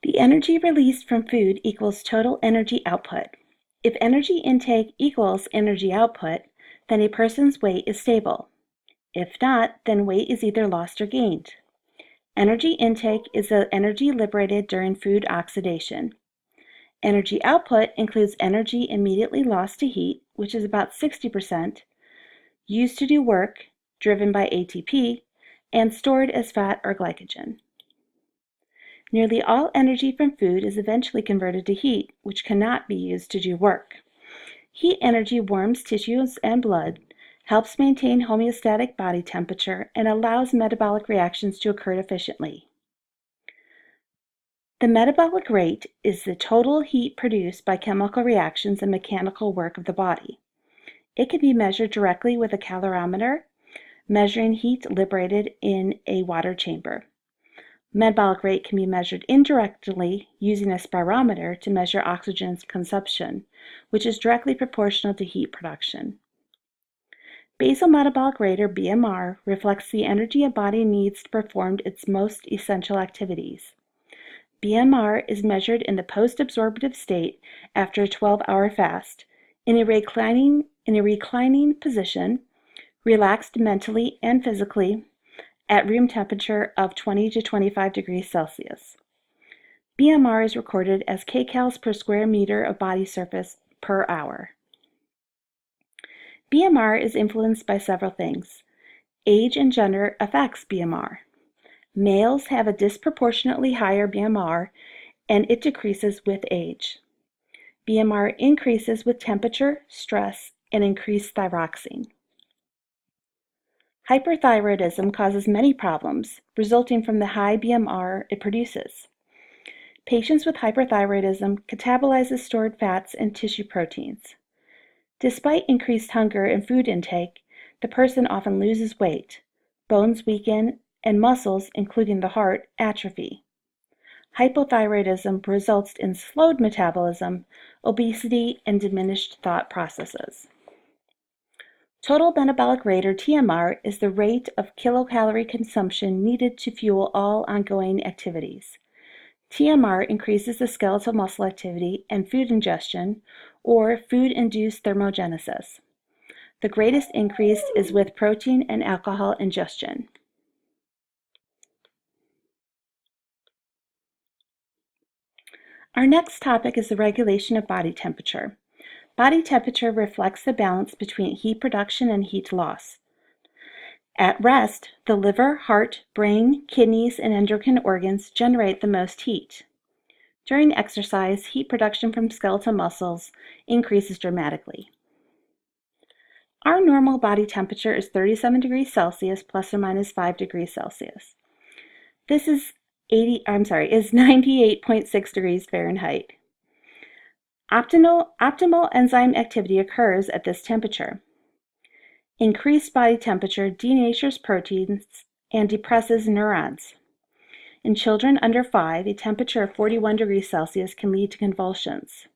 The energy released from food equals total energy output. If energy intake equals energy output, then a person's weight is stable. If not, then weight is either lost or gained. Energy intake is the energy liberated during food oxidation. Energy output includes energy immediately lost to heat, which is about 60%, used to do work, driven by ATP, and stored as fat or glycogen. Nearly all energy from food is eventually converted to heat, which cannot be used to do work. Heat energy warms tissues and blood, helps maintain homeostatic body temperature, and allows metabolic reactions to occur efficiently. The metabolic rate is the total heat produced by chemical reactions and mechanical work of the body. It can be measured directly with a calorimeter, measuring heat liberated in a water chamber. Metabolic rate can be measured indirectly using a spirometer to measure oxygen consumption, which is directly proportional to heat production. Basal metabolic rate, or BMR, reflects the energy a body needs to perform its most essential activities. BMR is measured in the post-absorptive state after a 12-hour fast, in a reclining position, relaxed mentally and physically, at room temperature of 20 to 25 degrees Celsius. BMR is recorded as kcals per square meter of body surface per hour. BMR is influenced by several things. Age and gender affects BMR. Males have a disproportionately higher BMR, and it decreases with age. BMR increases with temperature, stress, and increased thyroxine. Hyperthyroidism causes many problems, resulting from the high BMR it produces. Patients with hyperthyroidism catabolize stored fats and tissue proteins. Despite increased hunger and food intake, the person often loses weight, bones weaken, and muscles, including the heart, atrophy. Hypothyroidism results in slowed metabolism, obesity, and diminished thought processes. Total metabolic rate, or TMR, is the rate of kilocalorie consumption needed to fuel all ongoing activities. TMR increases the skeletal muscle activity and food ingestion, or food-induced thermogenesis. The greatest increase is with protein and alcohol ingestion. Our next topic is the regulation of body temperature. Body temperature reflects the balance between heat production and heat loss. At rest, the liver, heart, brain, kidneys, and endocrine organs generate the most heat. During exercise, heat production from skeletal muscles increases dramatically. Our normal body temperature is 37 degrees Celsius plus or minus 5 degrees Celsius. This is 98.6 degrees Fahrenheit. Optimal enzyme activity occurs at this temperature. Increased body temperature denatures proteins and depresses neurons. In children under 5, a temperature of 41 degrees Celsius can lead to convulsions.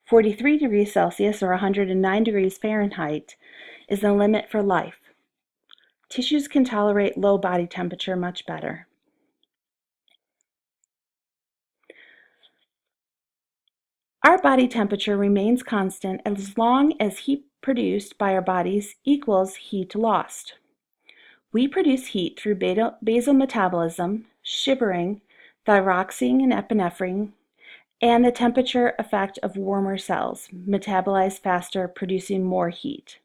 43 degrees Celsius, or 109 degrees Fahrenheit, is the limit for life. Tissues can tolerate low body temperature much better. Our body temperature remains constant as long as heat produced by our bodies equals heat lost. We produce heat through basal metabolism, shivering, thyroxine and epinephrine, and the temperature effect of warmer cells, metabolize faster, producing more heat.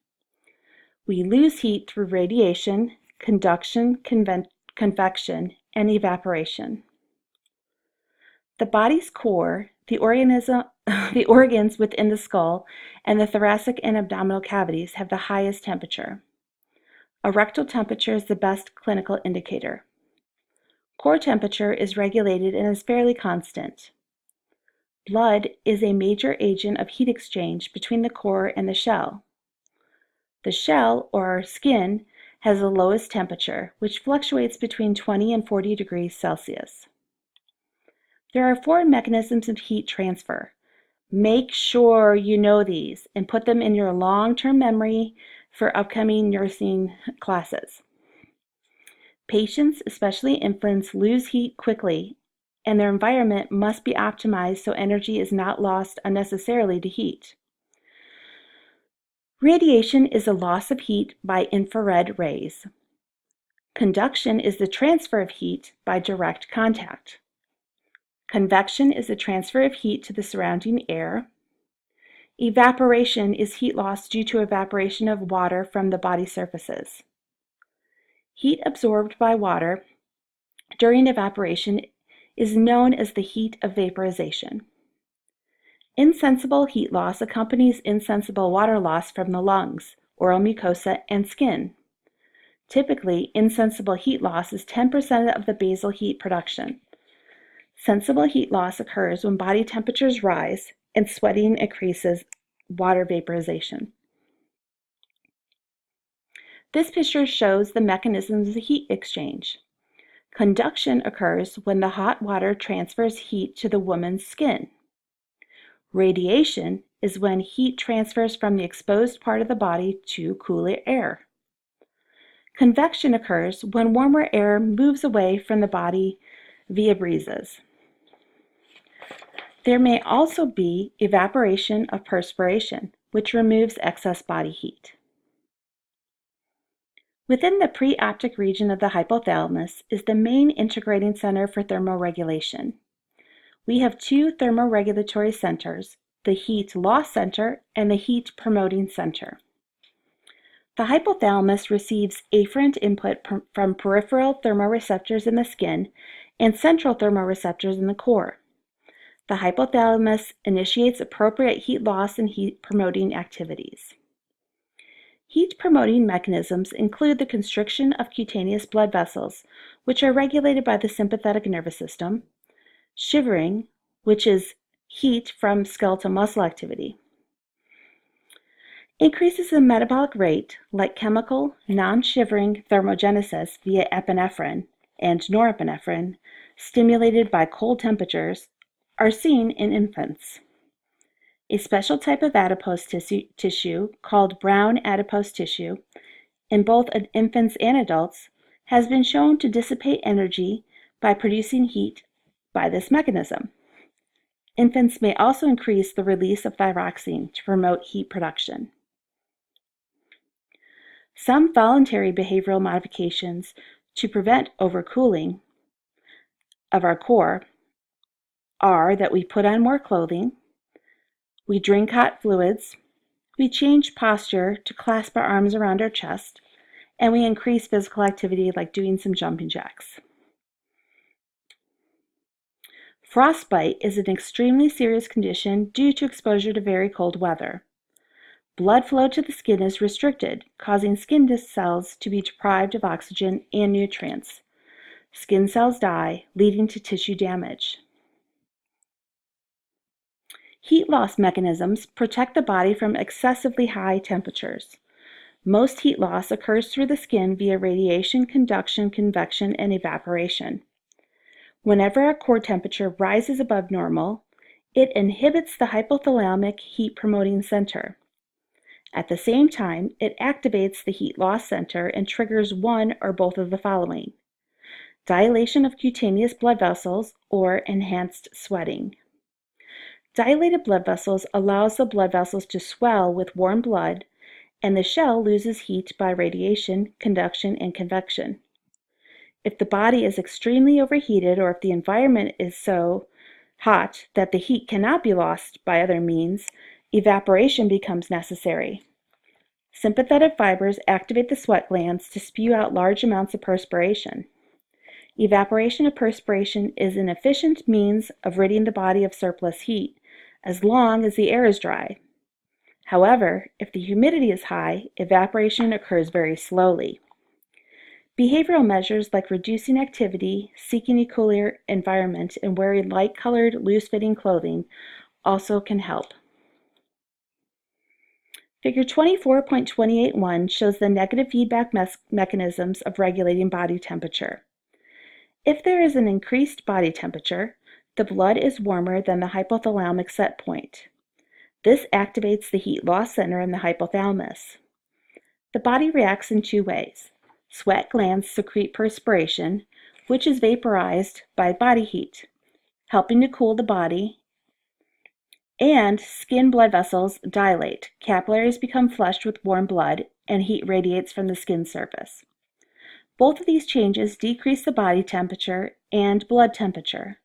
We lose heat through radiation, conduction, convection, and evaporation. The body's core, the organs within the skull, and the thoracic and abdominal cavities have the highest temperature. A rectal temperature is the best clinical indicator. Core temperature is regulated and is fairly constant. Blood is a major agent of heat exchange between the core and the shell. The shell, or skin, has the lowest temperature, which fluctuates between 20 and 40 degrees Celsius. There are 4 mechanisms of heat transfer. Make sure you know these and put them in your long-term memory for upcoming nursing classes. Patients, especially infants, lose heat quickly and their environment must be optimized so energy is not lost unnecessarily to heat. Radiation is the loss of heat by infrared rays. Conduction is the transfer of heat by direct contact. Convection is the transfer of heat to the surrounding air. Evaporation is heat loss due to evaporation of water from the body surfaces. Heat absorbed by water during evaporation is known as the heat of vaporization. Insensible heat loss accompanies insensible water loss from the lungs, oral mucosa, and skin. Typically, insensible heat loss is 10% of the basal heat production. Sensible heat loss occurs when body temperatures rise and sweating increases water vaporization. This picture shows the mechanisms of heat exchange. Conduction occurs when the hot water transfers heat to the woman's skin. Radiation is when heat transfers from the exposed part of the body to cooler air. Convection occurs when warmer air moves away from the body via breezes. There may also be evaporation of perspiration, which removes excess body heat. Within the preoptic region of the hypothalamus is the main integrating center for thermoregulation. We have two thermoregulatory centers, the heat loss center and the heat promoting center. The hypothalamus receives afferent input from peripheral thermoreceptors in the skin and central thermoreceptors in the core. The hypothalamus initiates appropriate heat loss and heat promoting activities. Heat-promoting mechanisms include the constriction of cutaneous blood vessels, which are regulated by the sympathetic nervous system, shivering, which is heat from skeletal muscle activity. Increases in metabolic rate, like chemical, non-shivering thermogenesis via epinephrine and norepinephrine, stimulated by cold temperatures, are seen in infants. A special type of adipose tissue called brown adipose tissue in both infants and adults has been shown to dissipate energy by producing heat by this mechanism. Infants may also increase the release of thyroxine to promote heat production. Some voluntary behavioral modifications to prevent overcooling of our core are that we put on more clothing, we drink hot fluids, we change posture to clasp our arms around our chest, and we increase physical activity like doing some jumping jacks. Frostbite is an extremely serious condition due to exposure to very cold weather. Blood flow to the skin is restricted, causing skin cells to be deprived of oxygen and nutrients. Skin cells die, leading to tissue damage. Heat loss mechanisms protect the body from excessively high temperatures. Most heat loss occurs through the skin via radiation, conduction, convection, and evaporation. Whenever our core temperature rises above normal, it inhibits the hypothalamic heat-promoting center. At the same time, it activates the heat loss center and triggers one or both of the following: dilation of cutaneous blood vessels or enhanced sweating. Dilated blood vessels allows the blood vessels to swell with warm blood, and the shell loses heat by radiation, conduction, and convection. If the body is extremely overheated or if the environment is so hot that the heat cannot be lost by other means, evaporation becomes necessary. Sympathetic fibers activate the sweat glands to spew out large amounts of perspiration. Evaporation of perspiration is an efficient means of ridding the body of surplus heat, as long as the air is dry. However, if the humidity is high, evaporation occurs very slowly. Behavioral measures like reducing activity, seeking a cooler environment, and wearing light-colored, loose-fitting clothing also can help. Figure 24.281 shows the negative feedback mechanisms of regulating body temperature. If there is an increased body temperature, the blood is warmer than the hypothalamic set point. This activates the heat loss center in the hypothalamus. The body reacts in two ways. Sweat glands secrete perspiration, which is vaporized by body heat. helping to cool the body, and skin blood vessels dilate. Capillaries become flushed with warm blood, and heat radiates from the skin surface. Both of these changes decrease the body temperature and blood temperature.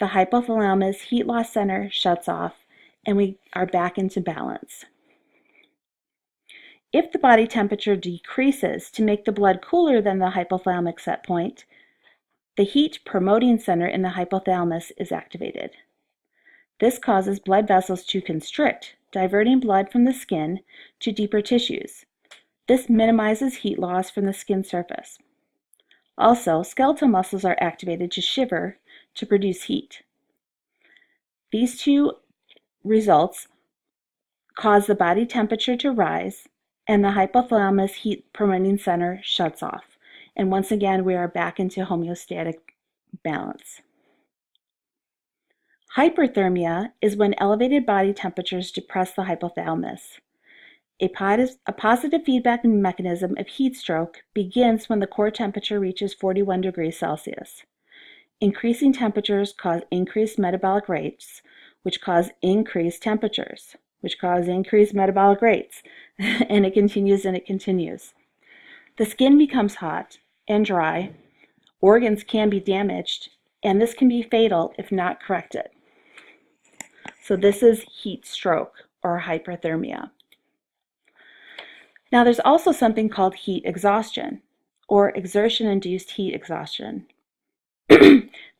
The hypothalamus heat loss center shuts off, and we are back into balance. If the body temperature decreases to make the blood cooler than the hypothalamic set point, the heat promoting center in the hypothalamus is activated. This causes blood vessels to constrict, diverting blood from the skin to deeper tissues. This minimizes heat loss from the skin surface. Also, skeletal muscles are activated to shiver to produce heat. These two results cause the body temperature to rise, and the hypothalamus heat promoting center shuts off. And once again, we are back into homeostatic balance. Hyperthermia is when elevated body temperatures depress the hypothalamus. A positive feedback mechanism of heat stroke begins when the core temperature reaches 41 degrees Celsius. Increasing temperatures cause increased metabolic rates, which cause increased temperatures, which cause increased metabolic rates, and it continues and it continues. The skin becomes hot and dry, organs can be damaged, and this can be fatal if not corrected. So this is heat stroke or hyperthermia. Now there's also something called heat exhaustion or exertion-induced heat exhaustion.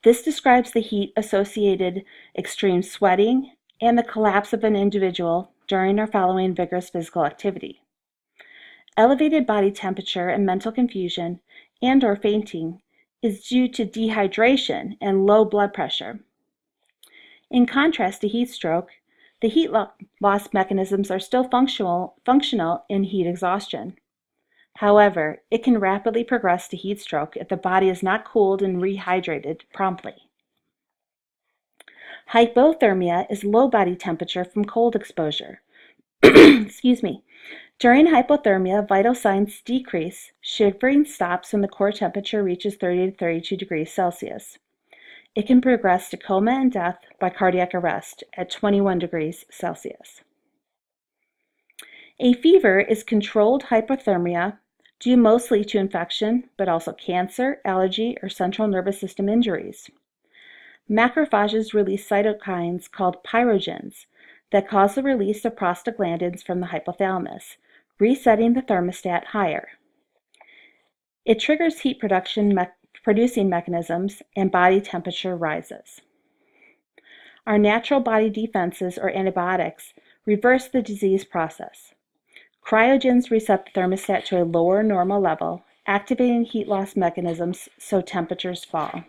This describes the heat-associated extreme sweating and the collapse of an individual during or following vigorous physical activity. Elevated body temperature and mental confusion and/or fainting is due to dehydration and low blood pressure. In contrast to heat stroke, the heat loss mechanisms are still functional in heat exhaustion. However, it can rapidly progress to heat stroke if the body is not cooled and rehydrated promptly. Hypothermia is low body temperature from cold exposure. Excuse me. During hypothermia, vital signs decrease. Shivering stops when the core temperature reaches 30 to 32 degrees Celsius. It can progress to coma and death by cardiac arrest at 21 degrees Celsius. A fever is controlled hypothermia due mostly to infection, but also cancer, allergy, or central nervous system injuries. Macrophages release cytokines called pyrogens that cause the release of prostaglandins from the hypothalamus, resetting the thermostat higher. It triggers heat producing mechanisms, and body temperature rises. Our natural body defenses, or antibiotics, reverse the disease process. Cryogens reset the thermostat to a lower normal level, activating heat loss mechanisms so temperatures fall.